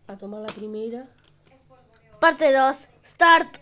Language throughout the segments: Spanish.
A tomar la primera. Parte 2. Start.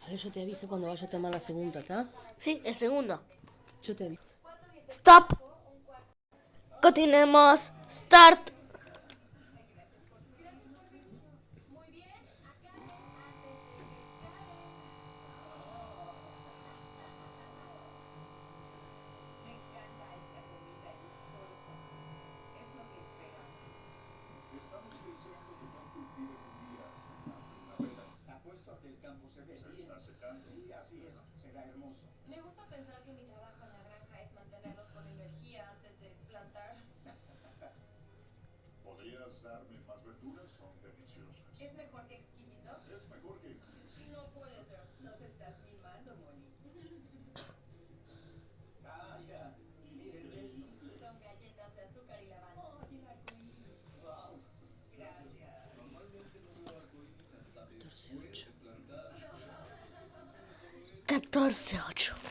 Ahora yo te aviso cuando vaya a tomar la segunda, ¿está? Sí, el segundo. Yo te aviso. Stop. Continuemos. Start. Catorce ocho. 14-8.